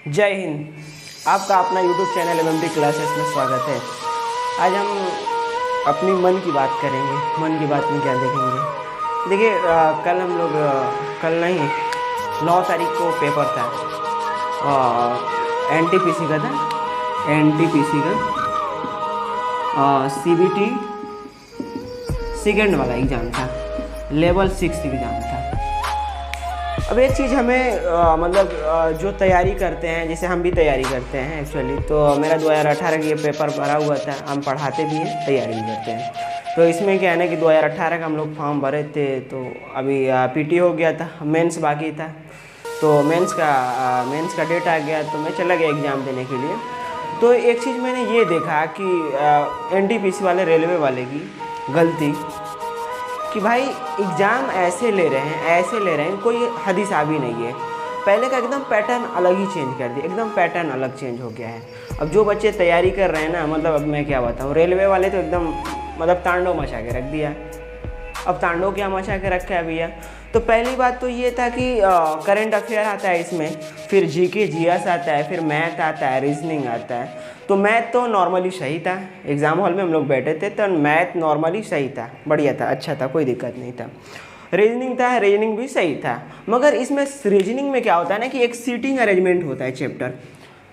जय हिंद। आपका अपना यूट्यूब चैनल एमएमडी क्लासेस में स्वागत है। आज हम अपनी मन की बात करेंगे। मन की बात में क्या देखेंगे? देखिए, कल हम लोग कल नहीं 9 तारीख को पेपर था, एनटीपीसी का था। एनटीपीसी का सीबीटी सेकेंड वाला एग्ज़ाम था, लेवल 6 एग्ज़ाम था। अब एक चीज़ हमें जो तैयारी करते हैं, जैसे हम भी तैयारी करते हैं एक्चुअली, तो मेरा 2018 का ये पेपर भरा हुआ था। हम पढ़ाते भी हैं, तैयारी भी करते हैं। तो इसमें क्या है ना कि 2018 का हम लोग फॉर्म भरे थे, तो अभी पीटी हो गया था, मेंस बाकी था। तो मेंस का डेट आ गया, तो मैं चला गया एग्ज़ाम देने के लिए। तो एक चीज़ मैंने ये देखा कि एनटीपीसी वाले, रेलवे वाले की गलती कि भाई एग्ज़ाम ऐसे ले रहे हैं, कोई हदीसाबी नहीं है। पहले का एकदम पैटर्न अलग ही चेंज कर दिया, एकदम पैटर्न अलग चेंज हो गया है। अब जो बच्चे तैयारी कर रहे हैं ना, अब मैं क्या बताऊँ, रेलवे वाले तो एकदम तांडव मचा के रख दिया। अब तांडव क्या मचा के रखा है भैया? तो पहली बात तो ये था कि करंट अफेयर आता है इसमें, फिर जीके जीएस आता है, फिर मैथ आता है, रीजनिंग आता है। तो मैथ तो नॉर्मली सही था, एग्ज़ाम हॉल में हम लोग बैठे थे तो मैथ नॉर्मली सही था, बढ़िया था, अच्छा था, कोई दिक्कत नहीं था। रीजनिंग था, रीजनिंग भी सही था। मगर इसमें रीजनिंग में क्या होता है ना कि एक सीटिंग अरेंजमेंट होता है चैप्टर,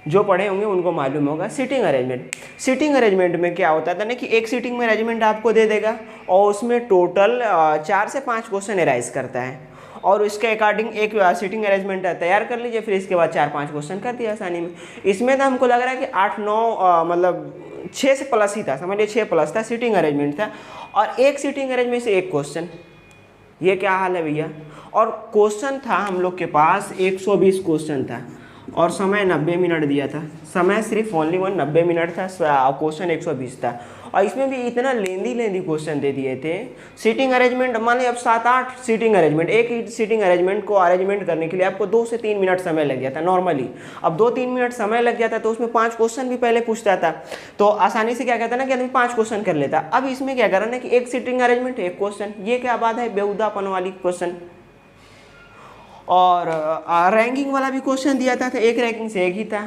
जो पढ़े होंगे उनको मालूम होगा। सीटिंग अरेंजमेंट में क्या होता था ना कि एक सीटिंग में अरेंजमेंट आपको दे देगा और उसमें टोटल 4 से 5 क्वेश्चन एराइज करता है, और उसके अकॉर्डिंग एक सीटिंग अरेंजमेंट तैयार कर लीजिए, फिर इसके बाद 4-5 क्वेश्चन कर दिया आसानी में। इसमें तो हमको लग रहा है कि 8-9 6 से प्लस ही था, समझ लीजिए 6 प्लस था, सीटिंग अरेंजमेंट था। और एक सीटिंग अरेंजमेंट से एक क्वेश्चन, ये क्या हाल है भैया? और क्वेश्चन था हम लोग के पास 120 क्वेश्चन था, और समय 90 मिनट दिया था। समय सिर्फ ओनली 90 मिनट था, क्वेश्चन 120 था। और इसमें भी इतना लेंदी क्वेश्चन दे दिए थे। सीटिंग अरेंजमेंट मान लीजिए अब 7-8 सीटिंग अरेंजमेंट, एक ही सीटिंग अरेंजमेंट को अरेंजमेंट करने के लिए आपको 2 से 3 मिनट समय लग जाता नॉर्मली। अब 2-3 मिनट समय लग जाता तो उसमें 5 क्वेश्चन भी पहले पूछता था, तो आसानी से क्या कहता ना कि आदमी 5 क्वेश्चन कर लेता। अब इसमें क्या कर रहा है कि एक सीटिंग अरेंजमेंट एक क्वेश्चन, ये क्या बात है? बेहुदापन वाली क्वेश्चन। और रैंकिंग वाला भी क्वेश्चन दिया था, एक रैंकिंग से एक ही था,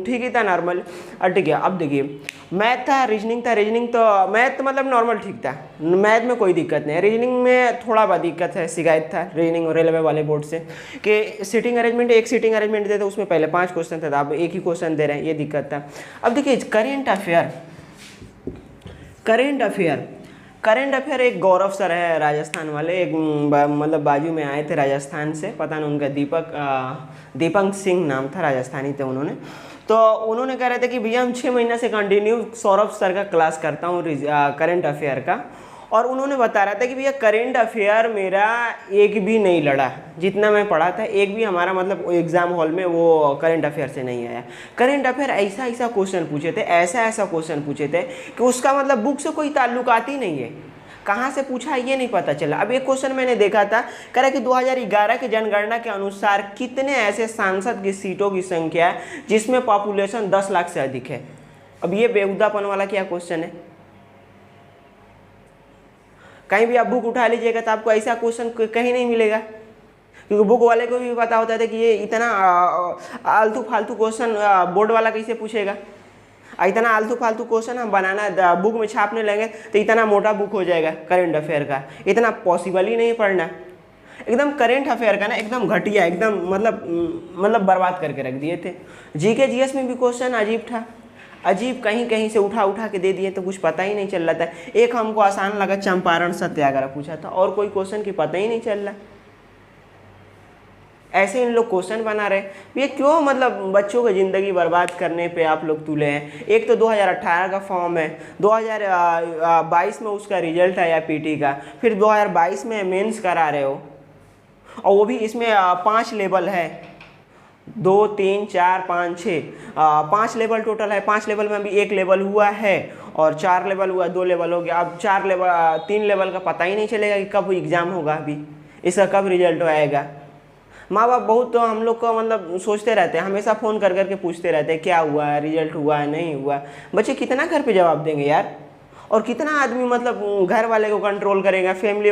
ठीक ही था, नॉर्मल। ठीक है, अब देखिए मैथ था, रीजनिंग था। रीजनिंग तो मैथ नॉर्मल ठीक था, मैथ में कोई दिक्कत नहीं है। रीजनिंग में थोड़ा बहुत दिक्कत है, शिकायत था रीजनिंग और रेलवे वाले बोर्ड से कि सीटिंग अरेंजमेंट, एक सीटिंग अरेंजमेंट देते उसमें पहले 5 क्वेश्चन था, अब एक ही क्वेश्चन दे रहे हैं, ये दिक्कत था। अब देखिए करेंट अफेयर एक गौरव सर है राजस्थान वाले, एक बाजू में आए थे राजस्थान से, पता नहीं उनका दीपक सिंह नाम था, राजस्थानी थे उन्होंने। तो उन्होंने कह रहे थे कि भैया हम 6 महीने से कंटिन्यू सौरभ सर का क्लास करता हूँ करेंट अफेयर का, और उन्होंने बता रहा था कि भैया करेंट अफेयर मेरा एक भी नहीं लड़ा, जितना मैं पढ़ा था एक भी हमारा एग्ज़ाम हॉल में वो करेंट अफेयर से नहीं आया। करेंट अफेयर ऐसा क्वेश्चन पूछे थे, ऐसा क्वेश्चन पूछे थे कि उसका बुक से कोई ताल्लुकात ही नहीं है, कहाँ से पूछा ये नहीं पता चला। अब एक क्वेश्चन मैंने देखा था, कह रहा कि 2011 की जनगणना के अनुसार कितने ऐसे सांसद की सीटों की संख्या है जिसमें पॉपुलेशन 10 लाख से अधिक है। अब ये बेहुदापन वाला क्या क्वेश्चन है? कहीं भी आप बुक उठा लीजिएगा तो आपको ऐसा क्वेश्चन कहीं नहीं मिलेगा, क्योंकि बुक वाले को भी पता होता था कि ये इतना आलतू फालतू क्वेश्चन बोर्ड वाला कैसे पूछेगा। इतना आलतू फालतू क्वेश्चन हम बनाना बुक में छापने लगे तो इतना मोटा बुक हो जाएगा करेंट अफेयर का, इतना पॉसिबल ही नहीं पढ़ना। एकदम करेंट अफेयर का ना एकदम घटिया, एकदम बर्बाद करके रख दिए थे। जीके जीएस में भी क्वेश्चन अजीब था, अजीब कहीं से उठा के दे दिए, तो कुछ पता ही नहीं चल रहा था। एक हमको आसान लगा, चंपारण सत्याग्रह पूछा था, और कोई क्वेश्चन की पता ही नहीं चल रहा। ऐसे इन लोग क्वेश्चन बना रहे, ये क्यों? बच्चों की ज़िंदगी बर्बाद करने पे आप लोग तुले हैं। एक तो 2018 का फॉर्म है, 2022 में उसका रिजल्ट आया पीटी का, फिर 2022 में मेंस करा रहे हो, और वो भी इसमें 5 लेवल है, 2, 3, 4, 5, 6, 5 लेवल टोटल है। 5 लेवल में अभी 1 लेवल हुआ है, और 4 लेवल हुआ, 2 लेवल हो गया। अब 3 लेवल का पता ही नहीं चलेगा कि कब एग्ज़ाम होगा, अभी इसका कब रिजल्ट आएगा। माँ बाप बहुत तो हम लोग को सोचते रहते हैं, हमेशा फ़ोन कर करके पूछते रहते हैं क्या हुआ है, रिजल्ट हुआ है, नहीं हुआ। बच्चे कितना घर पे जवाब देंगे यार? और कितना आदमी घर वाले को कंट्रोल करेगा, फैमिली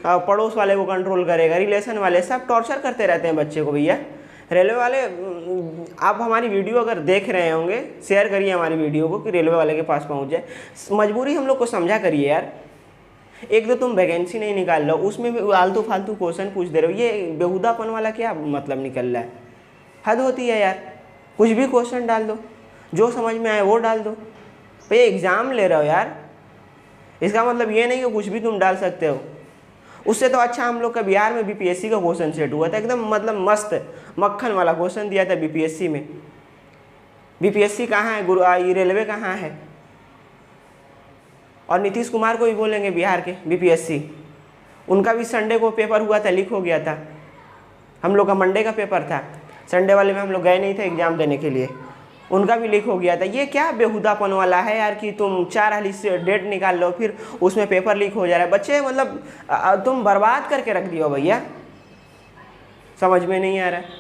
पड़ोस वाले को कंट्रोल करेगा, रिलेशन वाले सब टॉर्चर करते रहते हैं बच्चे को भैया। रेलवे वाले आप हमारी वीडियो अगर देख रहे होंगे, शेयर करिए हमारी वीडियो को कि रेलवे वाले के पास पहुंच जाए। मजबूरी हम लोग को समझा करिए यार। एक तो तुम वैकेंसी नहीं निकाल रहे हो, उसमें भी आलतू फालतू क्वेश्चन पूछ दे रहे हो। ये बेहुदापन वाला क्या मतलब निकल रहा है? हद होती है यार। कुछ भी क्वेश्चन डाल दो, जो समझ में आए वो डाल दो। भैया एग्ज़ाम ले रहे हो यार, इसका मतलब ये नहीं कि कुछ भी तुम डाल सकते हो। उससे तो अच्छा हम लोग का बिहार में बीपीएससी का क्वेश्चन सेट हुआ था, एकदम मतलब मस्त मक्खन वाला क्वेश्चन दिया था बीपीएससी में। बीपीएससी कहाँ है गुरु, ये रेलवे कहाँ है? और नीतीश कुमार को भी बोलेंगे बिहार के बीपीएससी, उनका भी संडे को पेपर हुआ था, लीक हो गया था। हम लोग का मंडे का पेपर था, संडे वाले में हम लोग गए नहीं थे एग्ज़ाम देने के लिए, उनका भी लीक हो गया था। ये क्या बेहुदापन वाला है यार कि तुम 4 हाली से डेट निकाल लो, फिर उसमें पेपर लीक हो जा रहा है। बच्चे मतलब तुम बर्बाद करके रख दियो भैया, समझ में नहीं आ रहा है।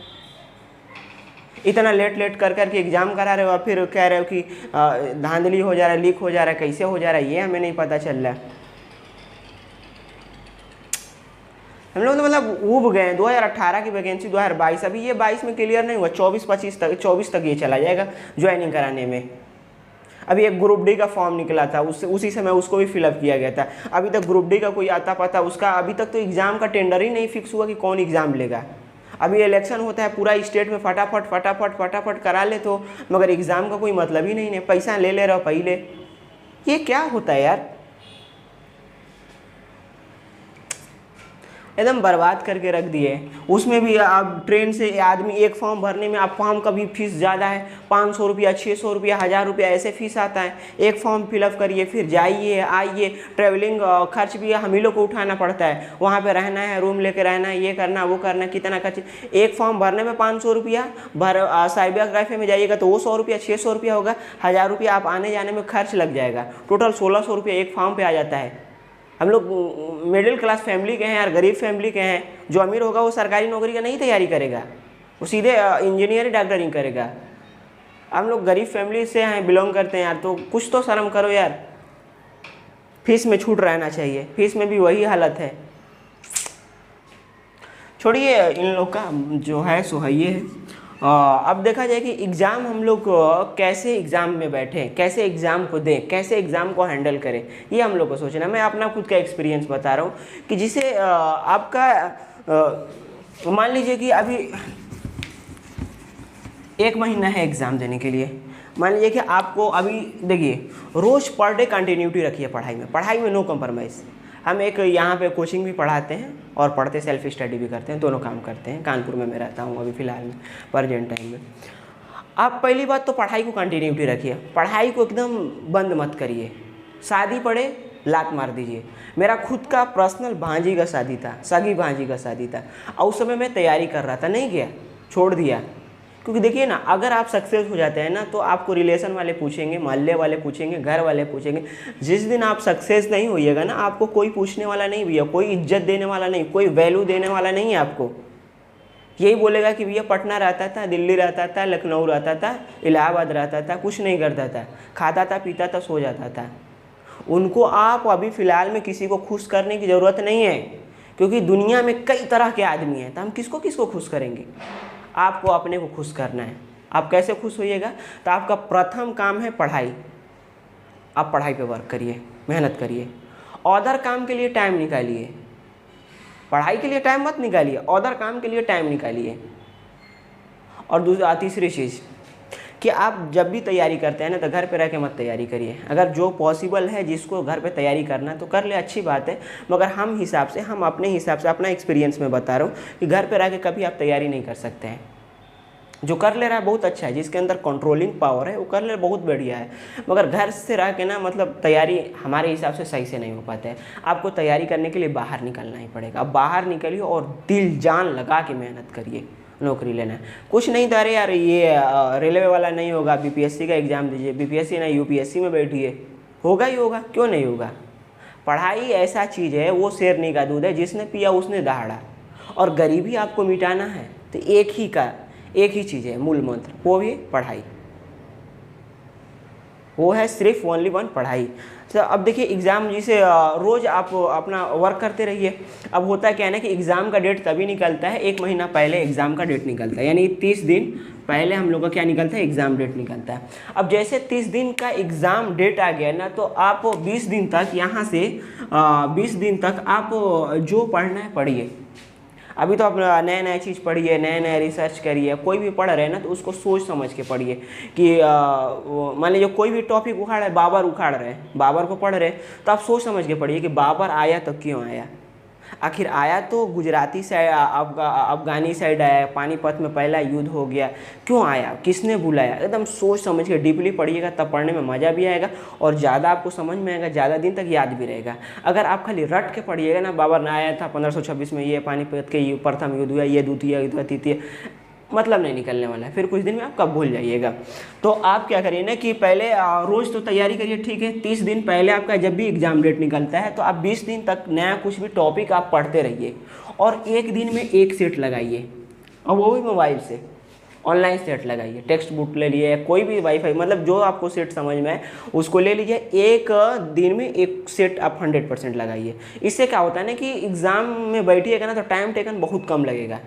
इतना लेट कर करके एग्ज़ाम करा रहे हो और फिर कह रहे हो कि धांधली हो जा रहा है, लीक हो जा रहा है। कैसे हो जा रहा है ये हमें नहीं पता चल रहा है। हम लोग तो मतलब ऊब गए। 2018 की वैकेंसी 2022, अभी ये 22 में क्लियर नहीं हुआ, 24 तक ये चला जाएगा ज्वाइनिंग कराने में। अभी एक ग्रुप डी का फॉर्म निकला था, उसी समय उसको भी फिलअप किया गया था। अभी तक ग्रुप डी का कोई आता पता उसका अभी तक तो एग्ज़ाम का टेंडर ही नहीं फिक्स हुआ कि कौन एग्ज़ाम लेगा। अभी इलेक्शन होता है पूरा स्टेट में, फटाफट करा ले तो, मगर एग्ज़ाम का कोई मतलब ही नहीं है। पैसा ले रहे हो पहले, ये क्या होता है यार? एकदम बर्बाद करके रख दिए। उसमें भी आप ट्रेन से आदमी एक फॉर्म भरने में, आप फॉर्म का भी फीस ज़्यादा है, 500 रुपया, 600 रुपया, 1000 रुपया ऐसे फीस आता है। एक फॉर्म फिलअप करिए, फिर जाइए आइए, ट्रैवलिंग खर्च भी हम ही लोग को उठाना पड़ता है। वहाँ पे रहना है, रूम लेके रहना है, ये करना वो करना, कितना खर्च। एक फॉर्म भरने में 500 रुपया, साइबर कैफे में जाइएगा तो वो 100 रुपया 600 रुपया होगा, 1000 रुपया आप आने जाने में खर्च लग जाएगा। टोटल 1600 रुपया एक फॉर्म पे आ जाता है। हम लोग मिडिल क्लास फैमिली के हैं यार, गरीब फैमिली के हैं। जो अमीर होगा वो सरकारी नौकरी का नहीं तैयारी करेगा, वो सीधे इंजीनियरिंग डॉक्टरिंग करेगा। हम लोग गरीब फैमिली से हैं, बिलोंग करते हैं यार, तो कुछ तो शर्म करो यार। फीस में छूट रहना चाहिए, फीस में भी वही हालत है। छोड़िए इन लोग का जो है सो है ये है। अब देखा जाए कि एग्ज़ाम हम लोग कैसे एग्ज़ाम में बैठें, कैसे एग्ज़ाम को दें, कैसे एग्ज़ाम को हैंडल करें, ये हम लोग को सोचना। मैं अपना खुद का एक्सपीरियंस बता रहा हूँ कि जिसे आपका मान लीजिए कि अभी 1 महीना है एग्ज़ाम देने के लिए। मान लीजिए कि आपको अभी देखिए, रोज़ पर डे कंटिन्यूटी रखिए पढ़ाई में नो कम्प्रोमाइज़। हम एक यहाँ पे कोचिंग भी पढ़ाते हैं और पढ़ते सेल्फ स्टडी भी करते हैं, दोनों काम करते हैं। कानपुर में मैं रहता हूँ अभी फ़िलहाल में, प्रेजेंट टाइम में। आप पहली बात तो पढ़ाई को कंटिन्यूटी रखिए, पढ़ाई को एकदम बंद मत करिए। शादी पड़े लात मार दीजिए। मेरा खुद का पर्सनल भांजी का शादी था, सगी भांजी का शादी था, और उस समय मैं तैयारी कर रहा था, नहीं गया, छोड़ दिया। क्योंकि देखिए ना, अगर आप सक्सेस हो जाते हैं ना तो आपको रिलेशन वाले पूछेंगे, मोहल्ले वाले पूछेंगे, घर वाले पूछेंगे। जिस दिन आप सक्सेस नहीं होइएगा ना, आपको कोई पूछने वाला नहीं भैया, कोई इज्जत देने वाला नहीं, कोई वैल्यू देने वाला नहीं है आपको। यही बोलेगा कि भैया पटना रहता था, दिल्ली रहता था, लखनऊ रहता था, इलाहाबाद रहता था, कुछ नहीं करता था, खाता था, पीता था, सो जाता था। उनको आप अभी फ़िलहाल में किसी को खुश करने की ज़रूरत नहीं है, क्योंकि दुनिया में कई तरह के आदमी हैं। तो हम किसको किसको खुश करेंगे? आपको अपने को खुश करना है। आप कैसे खुश होइएगा? तो आपका प्रथम काम है पढ़ाई। आप पढ़ाई पे वर्क करिए, मेहनत करिए। अदर काम के लिए टाइम निकालिए, पढ़ाई के लिए टाइम मत निकालिए, अदर काम के लिए टाइम निकालिए। और तीसरी चीज़ कि आप जब भी तैयारी करते हैं ना, तो घर पे रह के मत तैयारी करिए। अगर जो पॉसिबल है जिसको घर पे तैयारी करना तो कर ले, अच्छी बात है। मगर हम अपने हिसाब से अपना एक्सपीरियंस में बता रहा हूँ कि घर पे रह के कभी आप तैयारी नहीं कर सकते हैं। जो कर ले रहा है बहुत अच्छा है, जिसके अंदर कंट्रोलिंग पावर है वो कर ले, बहुत बढ़िया है। मगर घर से रह के ना मतलब तैयारी हमारे हिसाब से सही से नहीं हो पाता है। आपको तैयारी करने के लिए बाहर निकलना ही पड़ेगा। अब बाहर निकलिए और दिल जान लगा के मेहनत करिए, नौकरी लेना है। कुछ नहीं था अरे यार ये रेलवे वाला नहीं होगा, बीपीएससी का एग्ज़ाम दीजिए, बीपीएससी नहीं यूपीएससी में बैठिए, होगा ही होगा, क्यों नहीं होगा। पढ़ाई ऐसा चीज़ है, वो शेरनी का दूध है, जिसने पिया उसने दहाड़ा। और गरीबी आपको मिटाना है तो एक ही चीज़ है मूल मंत्र, वो भी पढ़ाई, वो है सिर्फ ओनली वन पढ़ाई। तो अब देखिए एग्ज़ाम जैसे रोज़ आप अपना वर्क करते रहिए। अब होता क्या है ना कि एग्ज़ाम का डेट तभी निकलता है 1 महीना पहले एग्ज़ाम का डेट निकलता है, यानी 30 दिन पहले हम लोग का क्या निकलता है, एग्ज़ाम डेट निकलता है। अब जैसे 30 दिन का एग्ज़ाम डेट आ गया ना, तो आप 20 दिन तक यहाँ से 20 दिन तक आप जो पढ़ना है पढ़िए। अभी तो आप नया नया चीज़ पढ़िए, नया नया रिसर्च करिए। कोई भी पढ़ रहे हैं ना तो उसको सोच समझ के पढ़िए कि मान लीजिए कोई भी टॉपिक उखाड़ है, बाबर उखाड़ रहे हैं, बाबर को पढ़ रहे हैं, तो आप सोच समझ के पढ़िए कि बाबर आया तो क्यों आया। आखिर आया तो गुजराती साइड, अफगानी साइड आया, पानीपत में पहला युद्ध हो गया, क्यों आया, किसने बुलाया। एकदम सोच समझ के डीपली पढ़िएगा, तब पढ़ने में मज़ा भी आएगा और ज़्यादा आपको समझ में आएगा, ज़्यादा दिन तक याद भी रहेगा। अगर आप खाली रट के पढ़िएगा ना, बाबर ने आया था 1526 में, ये पानीपत के प्रथम युद्ध हुआ, ये द्वितीय युद्ध, तृतीय, मतलब नहीं निकलने वाला है। फिर कुछ दिन में आप कब भूल जाइएगा। तो आप क्या करिए ना कि पहले रोज़ तो तैयारी करिए, ठीक है। 30 दिन पहले आपका जब भी एग्ज़ाम डेट निकलता है तो आप 20 दिन तक नया कुछ भी टॉपिक आप पढ़ते रहिए और एक दिन में एक सेट लगाइए, और वो भी मोबाइल से ऑनलाइन सेट लगाइए। टेक्स्ट बुक ले लिए, कोई भी वाईफाई, मतलब जो आपको सेट समझ में आए उसको ले लीजिए। एक दिन में एक सेट आप 100% लगाइए। इससे क्या होता है ना कि एग्ज़ाम में बैठिएगा ना तो टाइम टेकन बहुत कम लगेगा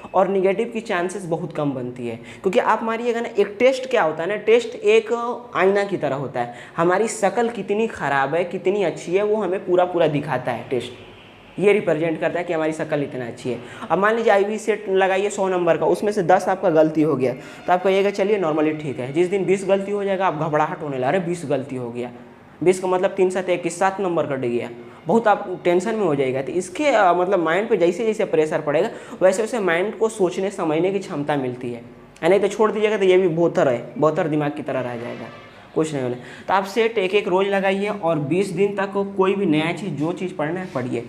और निगेटिव की चांसेस बहुत कम बनती है। क्योंकि आप मारिएगा ना, एक टेस्ट क्या होता है ना, टेस्ट एक आईना की तरह होता है। हमारी शक्ल कितनी ख़राब है, कितनी अच्छी है, वो हमें पूरा पूरा दिखाता है। टेस्ट ये रिप्रेजेंट करता है कि हमारी शक्ल इतना अच्छी है। अब मान लीजिए IB सेट लगाइए 100 नंबर का, उसमें से 10 आपका गलती हो गया तो आप कहिएगा चलिए नॉर्मली ठीक है। जिस दिन 20 गलती हो जाएगा आप घबराहट होने लगा, अरे 20 गलती हो गया, 20 का मतलब 3 7 21, 7 नंबर कट गया, बहुत आप टेंशन में हो जाएगा। तो इसके मतलब माइंड पे जैसे जैसे प्रेशर पड़ेगा वैसे वैसे माइंड को सोचने समझने की क्षमता मिलती है। नहीं तो छोड़ दीजिएगा तो ये भी बोतर दिमाग की तरह रह जाएगा, कुछ नहीं होने। तो आप सेट एक एक रोज़ लगाइए और 20 दिन तक कोई भी नया चीज़, जो चीज़ पढ़ना है पढ़िए।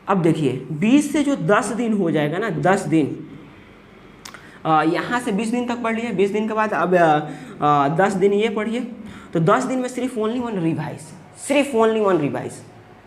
अब देखिए 20 से जो 10 दिन हो जाएगा ना, 10 दिन यहाँ से 20 दिन तक पढ़ लिए। 20 दिन के बाद अब 10 दिन ये पढ़िए। तो 10 दिन में सिर्फ ओनली वन रिवाइज, सिर्फ ओनली वन रिवाइज,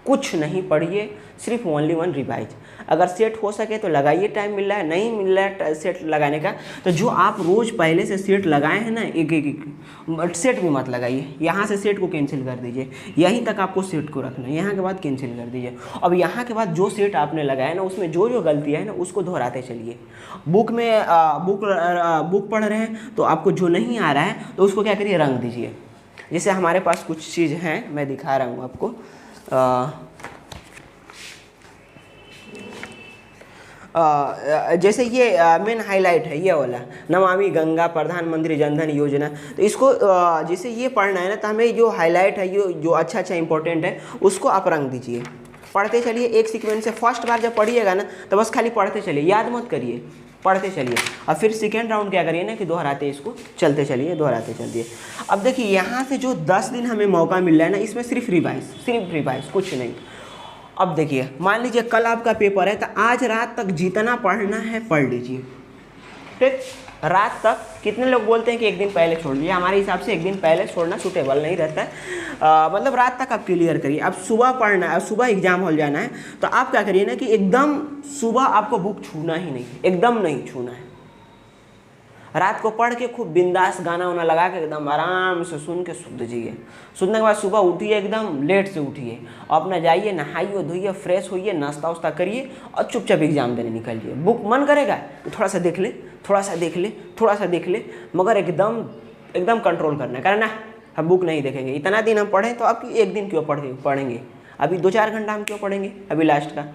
कुछ नहीं पढ़िए, सिर्फ ओनली वन रिवाइज। अगर सेट हो सके तो लगाइए, टाइम मिल रहा है, नहीं मिल रहा है सेट लगाने का तो जो आप रोज़ पहले से सेट लगाए हैं ना, एक एक सेट भी मत लगाइए। यहाँ से सेट को कैंसिल कर दीजिए, यहीं तक आपको सेट को रखना है, यहाँ के बाद कैंसिल कर दीजिए। अब यहाँ के बाद जो सेट आपने लगाया ना, उसमें जो जो गलतियाँ हैं ना उसको दोहराते चलिए। बुक में बुक पढ़ रहे हैं तो आपको जो नहीं आ रहा है तो उसको क्या करिए, रंग दीजिए। जैसे हमारे पास कुछ चीज़ हैं, मैं दिखा रहा हूँ आपको। जैसे ये मेन हाईलाइट है, ये वाला नमामि गंगा प्रधानमंत्री जन धन योजना। तो इसको जैसे ये पढ़ना है ना, तो हमें जो हाईलाइट है, ये जो अच्छा अच्छा इंपॉर्टेंट है उसको आप रंग दीजिए। पढ़ते चलिए एक सीक्वेंस से। फर्स्ट बार जब पढ़िएगा ना तो बस खाली पढ़ते चलिए, याद मत करिए, पढ़ते चलिए। और फिर सेकेंड राउंड क्या करिए ना कि दोहराते इसको चलते चलिए, दोहराते चलिए। अब देखिए यहाँ से जो 10 दिन हमें मौका मिल रहा है ना, इसमें सिर्फ रिवाइज, कुछ नहीं। अब देखिए मान लीजिए कल आपका पेपर है तो आज रात तक जितना पढ़ना है पढ़ लीजिए, ठीक। रात तक कितने लोग बोलते हैं कि एक दिन पहले छोड़ दीजिए, हमारे हिसाब से एक दिन पहले छोड़ना सूटेबल नहीं रहता है। मतलब रात तक आप क्लियर करिए। अब सुबह पढ़ना है, सुबह एग्जाम हॉल जाना है तो आप क्या करिए ना कि एकदम सुबह आपको बुक छूना ही नहीं, एकदम नहीं छूना है। रात को पढ़ के खूब बिंदास गाना वाना लगा के एकदम आराम से सुन के सो दीजिए। सुनने के बाद सुबह उठिए, एकदम लेट से उठिए, अपना जाइए नहाइए धोइए, फ्रेश होइए, नाश्ता वास्ता करिए और चुपचाप एग्जाम देने निकलिए। बुक मन करेगा तो थोड़ा सा देख ले, थोड़ा सा देख ले, थोड़ा सा देख ले, मगर एकदम कंट्रोल करना है ना। हम बुक नहीं देखेंगे, इतना दिन हम पढ़ें तो अब एक दिन क्यों पढ़ेंगे, अभी 2-4 घंटा हम क्यों पढ़ेंगे अभी लास्ट का।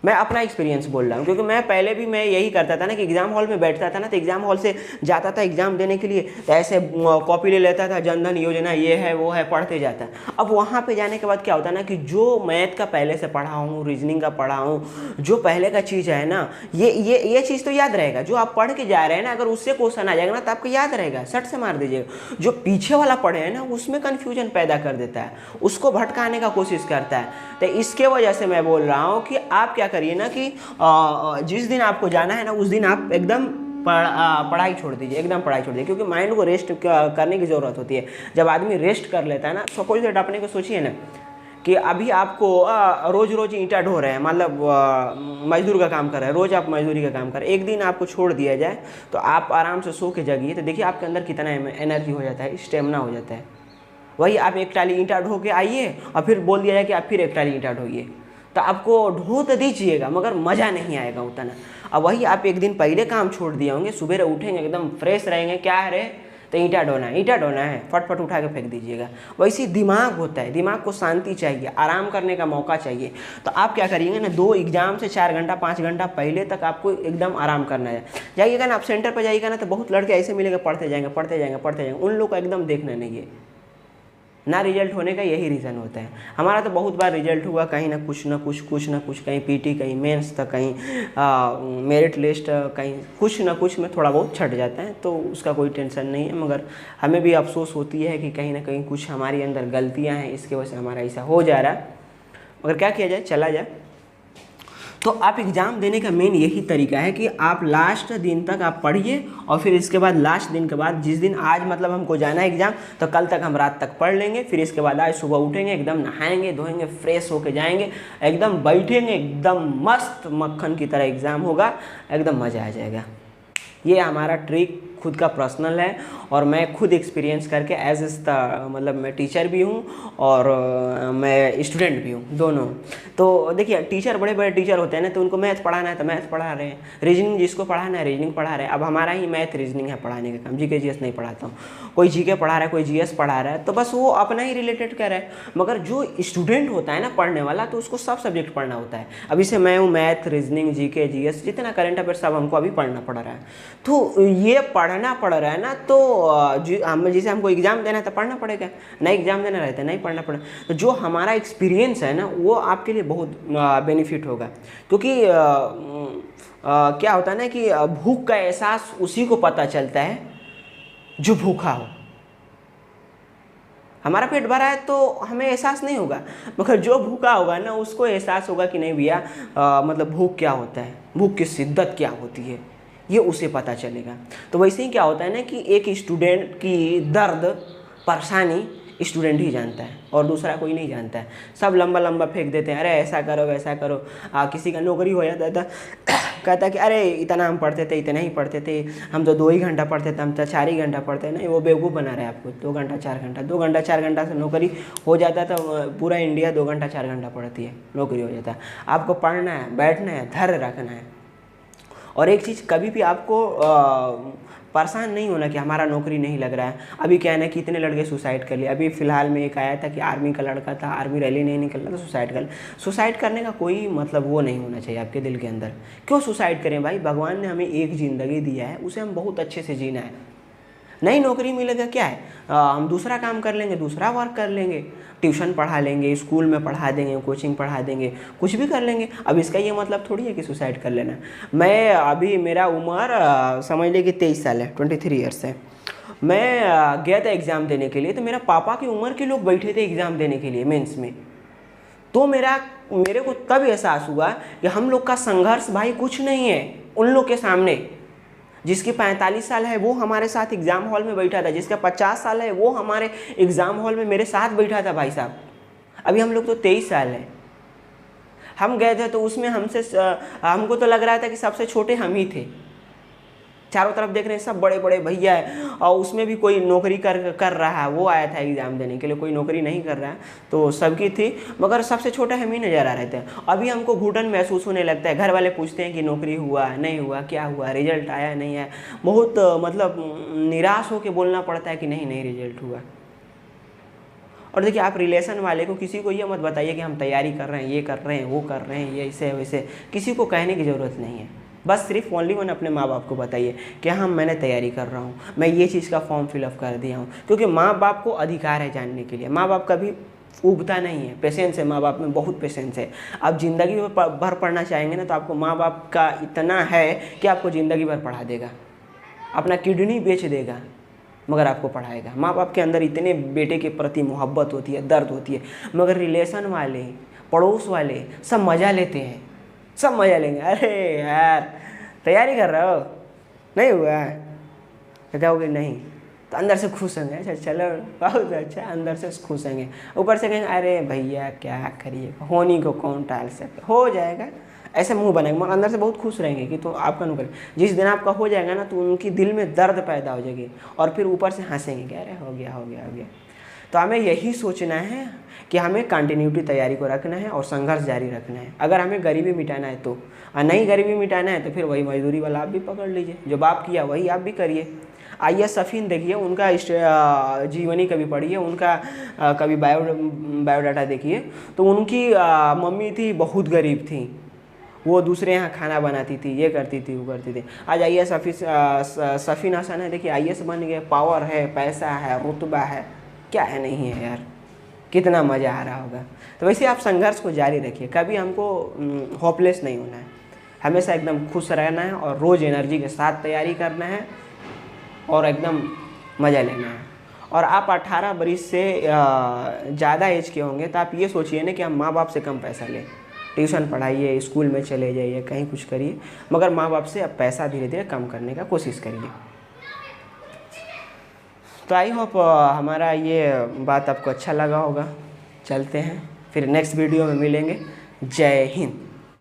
मैं अपना एक्सपीरियंस बोल रहा हूँ, क्योंकि मैं पहले भी मैं यही करता था ना कि एग्ज़ाम हॉल में बैठता था ना, तो एग्ज़ाम हॉल से जाता था एग्ज़ाम देने के लिए, तो ऐसे कॉपी ले लेता था, जनधन योजना ये है वो है, पढ़ते जाता। अब वहाँ पे जाने के बाद क्या होता है ना कि जो मैथ का पहले से पढ़ा हूँ, रीजनिंग का पढ़ा हूँ, जो पहले का चीज़ है ना, ये चीज़ तो याद रहेगा। जो आप पढ़ के जा रहे हैं ना, अगर उससे क्वेश्चन आ जाएगा ना तो आपको याद रहेगा, सट से मार दीजिएगा। जो पीछे वाला पढ़े हैं ना, उसमें कन्फ्यूजन पैदा कर देता है, उसको भटकाने का कोशिश करता है। तो इसके वजह से मैं बोल रहा हूँ कि आप क्या करिए ना कि जिस दिन आपको जाना है ना उस दिन आप एकदम पढ़ाई छोड़ दीजिए, एकदम पढ़ाई छोड़ दीजिए। क्योंकि माइंड को रेस्ट करने की ज़रूरत होती है। जब आदमी रेस्ट कर लेता है ना, सपोज दैट अपने को सोचिए ना कि अभी आपको रोज़ रोज़ ईंटा ढो रहे हैं, मतलब मजदूर का काम कर रहे हैं, रोज़ आप मजदूरी का काम कर रहे हैं, एक दिन आपको छोड़ दिया जाए तो आप आराम से सो के जगिए, तो देखिए आपके अंदर कितना एनर्जी हो जाता है, स्टेमिना हो जाता है। वही आप एक टाली ईंटा ढो के आइए और फिर बोल दिया जाए कि आप फिर एक टाली ईंटा ढोइए, तो आपको ढो तो दीजिएगा मगर मज़ा नहीं आएगा उतना। अब वही आप एक दिन पहले काम छोड़ दिए होंगे, सुबह उठेंगे एकदम फ्रेश रहेंगे, क्या है रे, तो ईंटा ढोना है, फटफट उठा के फेंक दीजिएगा। वैसे दिमाग होता है, दिमाग को शांति चाहिए, आराम करने का मौका चाहिए। तो आप क्या करिएगा ना, 2 एग्जाम से 4 घंटा 5 घंटा पहले तक आपको एकदम आराम करना है। जाइएगा ना आप सेंटर पर जाइएगा ना, तो बहुत लड़के ऐसे मिलेंगे पढ़ते जाएंगे, उन लोग का एकदम देखना नहीं है ना। रिजल्ट होने का यही रीज़न होता है। हमारा तो बहुत बार रिजल्ट हुआ, कहीं ना कुछ, कहीं पीटी, कहीं मेंस, तो कहीं मेरिट लिस्ट, कहीं कुछ में थोड़ा बहुत छट जाता है, तो उसका कोई टेंशन नहीं है। मगर हमें भी अफसोस होती है कि कहीं ना कहीं कुछ हमारी अंदर गलतियां हैं, इसके वजह से हमारा ऐसा हो जा रहा है। मगर क्या किया जाए, चला जाए। तो आप एग्ज़ाम देने का मेन यही तरीका है कि आप लास्ट दिन तक आप पढ़िए, और फिर इसके बाद लास्ट दिन के बाद, जिस दिन आज मतलब हमको जाना है एग्ज़ाम, तो कल तक हम रात तक पढ़ लेंगे। फिर इसके बाद आज सुबह उठेंगे, एकदम नहाएंगे धोएंगे, फ्रेश होके जाएंगे, एकदम बैठेंगे, एकदम मस्त मक्खन की तरह एग्ज़ाम होगा, एकदम मज़ा आ जाएगा। ये हमारा ट्रिक खुद का पर्सनल है, और मैं खुद एक्सपीरियंस करके मतलब मैं टीचर भी हूँ और मैं स्टूडेंट भी हूँ, दोनों। तो देखिए टीचर, बड़े बड़े टीचर होते हैं ना, तो उनको मैथ पढ़ाना है तो मैथ पढ़ा रहे हैं, रीजनिंग जिसको पढ़ाना है रीजनिंग पढ़ा रहे हैं। अब हमारा ही मैथ रीजनिंग है पढ़ाने का काम, जीके जीएस नहीं पढ़ाता हूँ। कोई जीके पढ़ा रहा है, कोई जीएस पढ़ा रहा है, तो बस वो अपना ही रिलेटेड कर रहा है। मगर जो स्टूडेंट होता है ना पढ़ने वाला, तो उसको सब सब्जेक्ट पढ़ना होता है। अभी से मैं हूँ, मैथ, रीजनिंग, जीके, जीएस, जितना करंट अफेयर सब हमको अभी पढ़ना पड़ रहा है। तो ये पढ़ना पड़ रहा है ना, तो जैसे हमको एग्ज़ाम देना है तो पढ़ना पड़ेगा, नहीं एग्ज़ाम देना रहता है नहीं पढ़ना पड़ेगा। तो जो हमारा एक्सपीरियंस है ना, वो आपके लिए बहुत बेनिफिट होगा। क्योंकि क्या होता है ना कि भूख का एहसास उसी को पता चलता है जो भूखा हो। हमारा पेट भरा है तो हमें एहसास नहीं होगा, मगर जो भूखा होगा ना, उसको एहसास होगा कि नहीं भैया, मतलब भूख क्या होता है, भूख की शिद्दत क्या होती है, ये उसे पता चलेगा। तो वैसे ही क्या होता है ना कि एक स्टूडेंट की दर्द, परेशानी स्टूडेंट ही जानता है और दूसरा कोई नहीं जानता है। सब लंबा लंबा फेंक देते हैं, अरे ऐसा करो वैसा करो। किसी का नौकरी हो जाता था, कहता कि अरे इतना हम पढ़ते थे, इतना ही पढ़ते थे, हम तो 2 ही घंटा पढ़ते थे, हम तो 4 ही घंटा पढ़ते हैं। नहीं, वो बेवकूफ़ बना रहे हैं आपको। 2 घंटा 4 घंटा, 2 घंटा 4 घंटा से नौकरी हो जाता था। पूरा इंडिया 2 घंटा 4 घंटा पढ़ती है, नौकरी हो जाता है। आपको पढ़ना है, बैठना है, धैर्य रखना है। और एक चीज़, कभी भी आपको परेशान नहीं होना कि हमारा नौकरी नहीं लग रहा है। अभी क्या है ना कि इतने लड़के सुसाइड कर लिए। अभी फ़िलहाल में एक आया था कि आर्मी का लड़का था, आर्मी रैली नहीं निकल रहा था, सुसाइड कर। सुसाइड करने का कोई मतलब वो नहीं होना चाहिए आपके दिल के अंदर। क्यों सुसाइड करें भाई? भगवान ने हमें एक ज़िंदगी दिया है, उसे हम बहुत अच्छे से जीना है। नहीं नौकरी मिलेगा क्या है, हम दूसरा काम कर लेंगे, दूसरा वर्क कर लेंगे, ट्यूशन पढ़ा लेंगे, स्कूल में पढ़ा देंगे, कोचिंग पढ़ा देंगे, कुछ भी कर लेंगे। अब इसका ये मतलब थोड़ी है कि सुसाइड कर लेना। मैं अभी, मेरा उम्र समझ ले कि 23 साल है, 23 ईयर्स है। मैं गया था एग्ज़ाम देने के लिए, तो मेरा पापा की उम्र के लोग बैठे थे एग्ज़ाम देने के लिए मेंस में। तो मेरे को तब एहसास हुआ कि हम लोग का संघर्ष भाई कुछ नहीं है उन लोग के सामने। जिसकी 45 साल है वो हमारे साथ एग्ज़ाम हॉल में बैठा था, जिसका 50 साल है वो हमारे एग्ज़ाम हॉल में मेरे साथ बैठा था भाई साहब। अभी हम लोग तो 23 साल है। हम गए थे तो उसमें हमको तो लग रहा था कि सबसे छोटे हम ही थे। चारों तरफ देख रहे हैं सब बड़े बड़े भैया है, और उसमें भी कोई नौकरी कर रहा है। वो आया था एग्ज़ाम देने के लिए, कोई नौकरी नहीं कर रहा है, तो सबकी थी, मगर सबसे छोटा हम ही नज़र आ रहे थे। अभी हमको घुटन महसूस होने लगता है। घर वाले पूछते हैं कि नौकरी हुआ नहीं हुआ, क्या हुआ, रिजल्ट आया नहीं आया। बहुत मतलब निराश होकर बोलना पड़ता है कि नहीं रिजल्ट हुआ। और देखिए, आप रिलेशन वाले को, किसी को ये मत बताइए कि हम तैयारी कर रहे हैं, ये कर रहे हैं, वो कर रहे हैं, ये ऐसे वैसे, किसी को कहने की ज़रूरत नहीं है। बस सिर्फ ओनली वन अपने माँ बाप को बताइए कि हाँ मैंने तैयारी कर रहा हूँ, मैं ये चीज़ का फॉर्म फिलअप कर दिया हूँ। क्योंकि माँ बाप को अधिकार है जानने के लिए। माँ बाप कभी उगता नहीं है, पेशेंस है, माँ बाप में बहुत पेशेंस है। आप ज़िंदगी भर पढ़ना चाहेंगे ना, तो आपको माँ बाप का इतना है कि आपको ज़िंदगी भर पढ़ा देगा, अपना किडनी बेच देगा, मगर आपको पढ़ाएगा। माँ बाप के अंदर इतने बेटे के प्रति मोहब्बत होती है, दर्द होती है। मगर रिलेशन वाले, पड़ोस वाले सब मज़ा लेते हैं, सब मज़ा लेंगे। अरे यार तैयारी कर रहे हो, नहीं हुआ, तो कहोगे नहीं, तो अंदर से खुश होंगे, अच्छा चलो बहुत अच्छा, अंदर से खुश होंगे। ऊपर से कहेंगे अरे भैया क्या करिए, होनी को कौन टाल सकता, हो जाएगा, ऐसे मुंह बनाएंगे, मगर अंदर से बहुत खुश रहेंगे कि तो आपका नुकसान। जिस दिन आपका हो जाएगा ना, तो उनकी दिल में दर्द पैदा हो जाएगी, और फिर ऊपर से हंसेंगे कि अरे हो गया हो गया हो गया। तो हमें यही सोचना है कि हमें कंटिन्यूटी तैयारी को रखना है और संघर्ष जारी रखना है। अगर हमें गरीबी मिटाना है तो, और नहीं गरीबी मिटाना है तो फिर वही मजदूरी वाला आप भी पकड़ लीजिए, जो बाप किया वही आप भी करिए। IAS सफ़ीन देखिए, उनका जीवनी कभी पढ़िए, उनका कभी बायोडाटा देखिए, तो उनकी मम्मी थी, बहुत गरीब थी, वो दूसरे यहाँ खाना बनाती थी, ये करती थी वो करती थी। आज IAS सफ़ीन हसन है, देखिए IAS बन गए, पावर है, पैसा है, रुतबा है, क्या है नहीं है यार, कितना मज़ा आ रहा होगा। तो वैसे आप संघर्ष को जारी रखिए, कभी हमको होपलेस नहीं होना है, हमेशा एकदम खुश रहना है और रोज़ एनर्जी के साथ तैयारी करना है और एकदम मज़ा लेना है। और आप 18 बरिस से ज़्यादा एज के होंगे तो आप ये सोचिए ना कि हम माँ बाप से कम पैसा लें, ट्यूशन पढ़ाइए, स्कूल में चले जाइए, कहीं कुछ करिए, मगर माँ बाप से अब पैसा धीरे धीरे कम करने का कोशिश करिए। तो आई होप हमारा ये बात आपको अच्छा लगा होगा। चलते हैं फिर नेक्स्ट वीडियो में मिलेंगे। जय हिंद।